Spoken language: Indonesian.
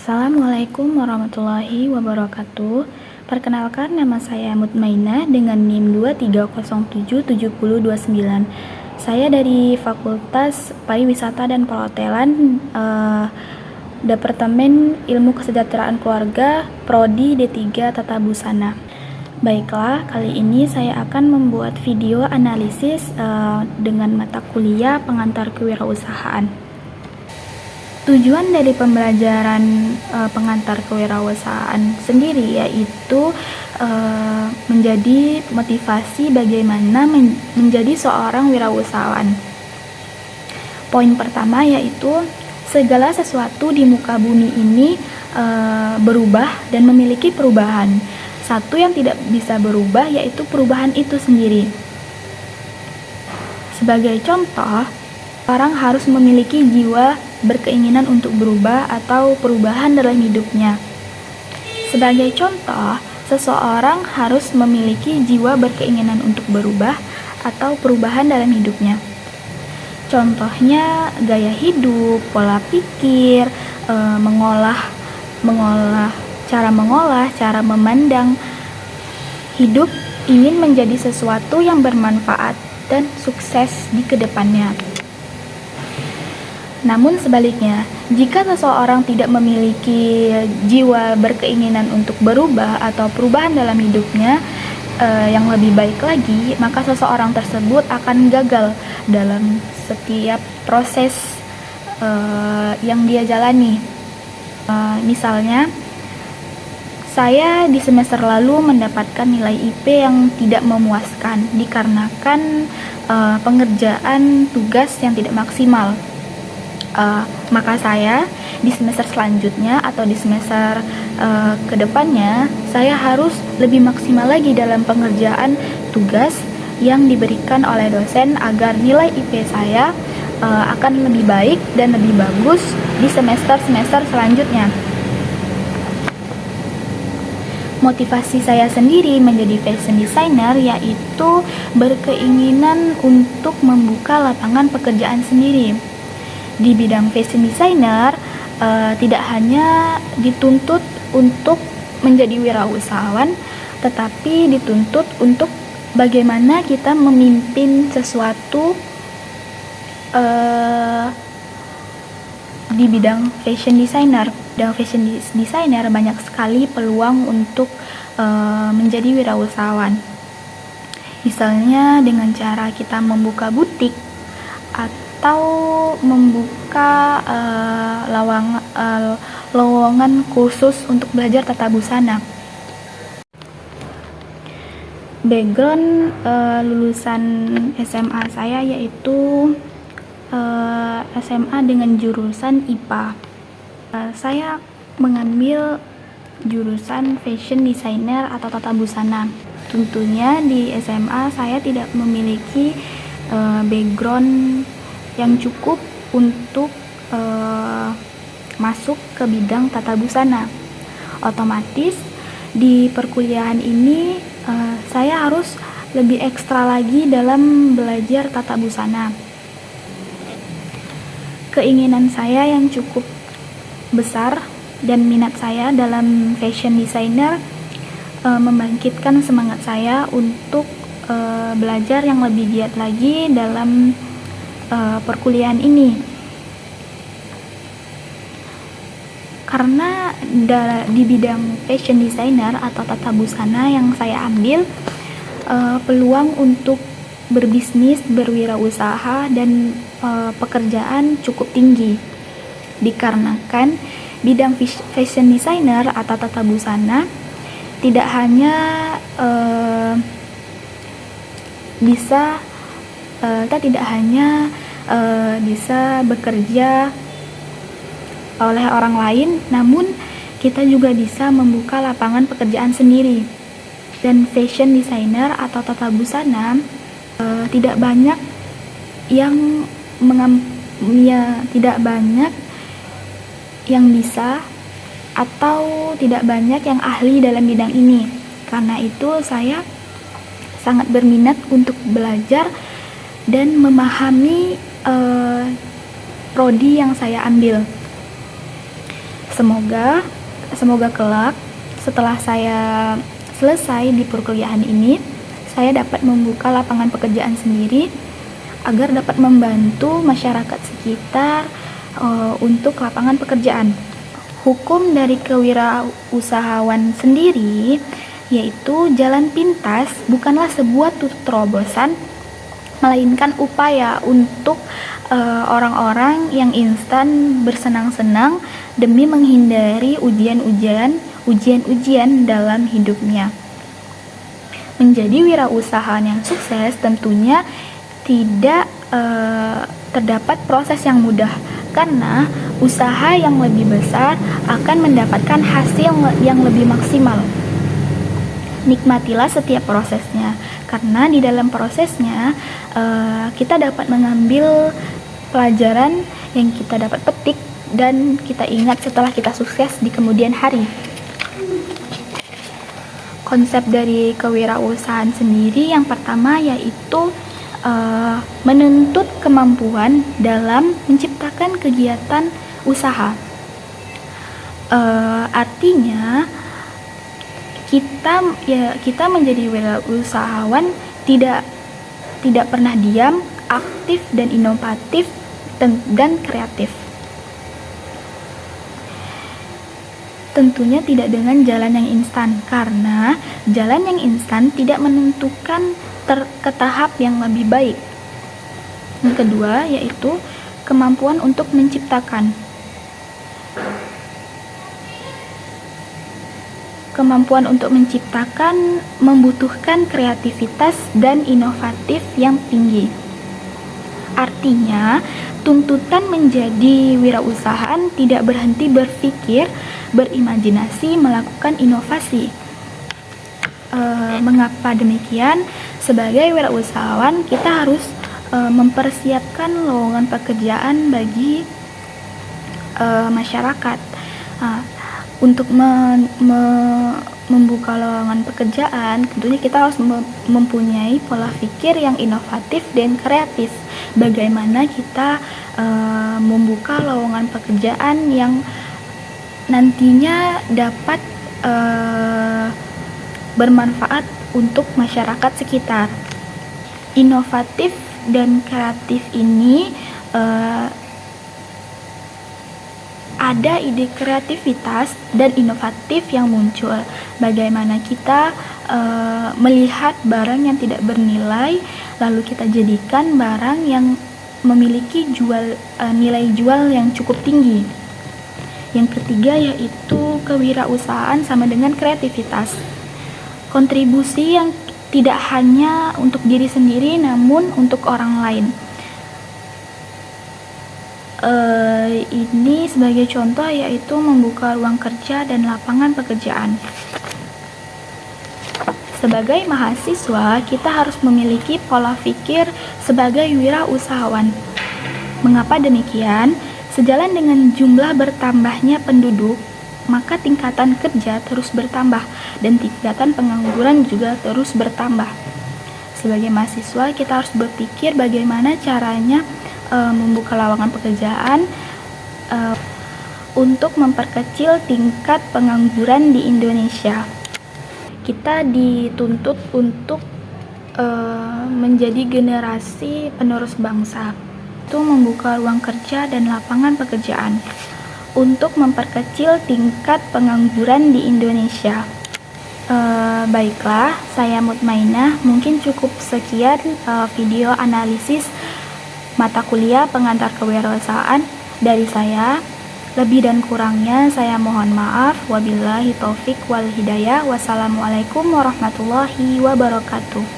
Assalamualaikum warahmatullahi wabarakatuh. Perkenalkan, nama saya Mutmainah dengan NIM 23077029. Saya dari Fakultas Pariwisata dan Perhotelan, Departemen Ilmu Kesejahteraan Keluarga, Prodi D3 Tata Busana. Baiklah, kali ini saya akan membuat video analisis dengan mata kuliah pengantar kewirausahaan. Tujuan dari pembelajaran pengantar kewirausahaan sendiri yaitu menjadi motivasi bagaimana menjadi seorang wirausahawan. Poin pertama yaitu segala sesuatu di muka bumi ini berubah dan memiliki perubahan. Satu yang tidak bisa berubah yaitu perubahan itu sendiri. Sebagai contoh, orang harus memiliki jiwa berkeinginan untuk berubah atau perubahan dalam hidupnya. Sebagai contoh, seseorang harus memiliki jiwa berkeinginan untuk berubah atau perubahan dalam hidupnya. Contohnya gaya hidup, pola pikir, cara memandang hidup, ingin menjadi sesuatu yang bermanfaat dan sukses di kedepannya. Namun sebaliknya, jika seseorang tidak memiliki jiwa berkeinginan untuk berubah atau perubahan dalam hidupnya yang lebih baik lagi, maka seseorang tersebut akan gagal dalam setiap proses yang dia jalani. Misalnya, saya di semester lalu mendapatkan nilai IP yang tidak memuaskan dikarenakan pengerjaan tugas yang tidak maksimal. Maka saya di semester selanjutnya atau di semester kedepannya saya harus lebih maksimal lagi dalam pengerjaan tugas yang diberikan oleh dosen agar nilai IP saya akan lebih baik dan lebih bagus di semester-semester selanjutnya. Motivasi saya sendiri menjadi fashion designer yaitu berkeinginan untuk membuka lapangan pekerjaan sendiri. Di bidang fashion designer tidak hanya dituntut untuk menjadi wirausahawan, tetapi dituntut untuk bagaimana kita memimpin sesuatu di bidang fashion designer. Dalam fashion designer banyak sekali peluang untuk menjadi wirausahawan. Misalnya dengan cara kita membuka butik atau membuka lowongan khusus untuk belajar tata busana. Background lulusan SMA saya yaitu SMA dengan jurusan IPA. Saya mengambil jurusan fashion designer atau tata busana. Tentunya di SMA saya tidak memiliki background yang cukup untuk masuk ke bidang tata busana. Otomatis di perkuliahan ini saya harus lebih ekstra lagi dalam belajar tata busana. Keinginan saya yang cukup besar dan minat saya dalam fashion designer membangkitkan semangat saya untuk belajar yang lebih giat lagi dalam perkuliahan ini. Karena di bidang fashion designer atau tata busana yang saya ambil, peluang untuk berbisnis, berwirausaha dan pekerjaan cukup tinggi. Dikarenakan bidang fashion designer atau tata busana tidak hanya bisa bekerja oleh orang lain, namun kita juga bisa membuka lapangan pekerjaan sendiri. Dan fashion designer atau tata busana tidak banyak yang bisa atau tidak banyak yang ahli dalam bidang ini. Karena itu saya sangat berminat untuk belajar dan memahami prodi yang saya ambil. Semoga kelak setelah saya selesai di perkuliahan ini, saya dapat membuka lapangan pekerjaan sendiri agar dapat membantu masyarakat sekitar untuk lapangan pekerjaan. Hukum dari kewirausahawan sendiri yaitu jalan pintas bukanlah sebuah terobosan, melainkan upaya untuk orang-orang yang instan bersenang-senang demi menghindari ujian-ujian dalam hidupnya. Menjadi wirausahawan yang sukses tentunya tidak terdapat proses yang mudah, karena usaha yang lebih besar akan mendapatkan hasil yang lebih maksimal. Nikmatilah setiap prosesnya, karena di dalam prosesnya kita dapat mengambil pelajaran yang kita dapat petik dan kita ingat setelah kita sukses di kemudian hari. Konsep dari kewirausahaan sendiri yang pertama yaitu menuntut kemampuan dalam menciptakan kegiatan usaha. Artinya kita menjadi wirausahawan tidak pernah diam, aktif dan inovatif dan kreatif. Tentunya tidak dengan jalan yang instan, karena jalan yang instan tidak menentukan ke tahap yang lebih baik. Yang kedua yaitu kemampuan untuk menciptakan. Kemampuan untuk menciptakan membutuhkan kreativitas dan inovatif yang tinggi. Artinya, tuntutan menjadi wirausahaan tidak berhenti berpikir, berimajinasi, melakukan inovasi. Mengapa demikian? Sebagai wirausahawan, kita harus mempersiapkan lowongan pekerjaan bagi masyarakat. Untuk membuka lowongan pekerjaan, tentunya kita harus mempunyai pola pikir yang inovatif dan kreatif. Bagaimana kita membuka lowongan pekerjaan yang nantinya dapat bermanfaat untuk masyarakat sekitar. Inovatif dan kreatif ini ada ide kreativitas dan inovatif yang muncul. Bagaimana kita melihat barang yang tidak bernilai, lalu kita jadikan barang yang memiliki nilai jual yang cukup tinggi. Yang ketiga yaitu kewirausahaan sama dengan kreativitas. Kontribusi yang tidak hanya untuk diri sendiri, namun untuk orang lain. Ini sebagai contoh yaitu membuka ruang kerja dan lapangan pekerjaan. Sebagai mahasiswa, kita harus memiliki pola pikir sebagai wirausahawan. Mengapa demikian? Sejalan dengan jumlah bertambahnya penduduk, maka tingkatan kerja terus bertambah dan tingkatan pengangguran juga terus bertambah. Sebagai mahasiswa, kita harus berpikir bagaimana caranya membuka lowongan pekerjaan untuk memperkecil tingkat pengangguran di Indonesia. Kita dituntut untuk menjadi generasi penerus bangsa, itu membuka ruang kerja dan lapangan pekerjaan untuk memperkecil tingkat pengangguran di Indonesia. Baiklah, saya Mutmainah, mungkin cukup sekian video analisis mata kuliah pengantar kewirausahaan dari saya. Lebih dan kurangnya saya mohon maaf. Wabillahi taufik wal hidayah. Wassalamualaikum warahmatullahi wabarakatuh.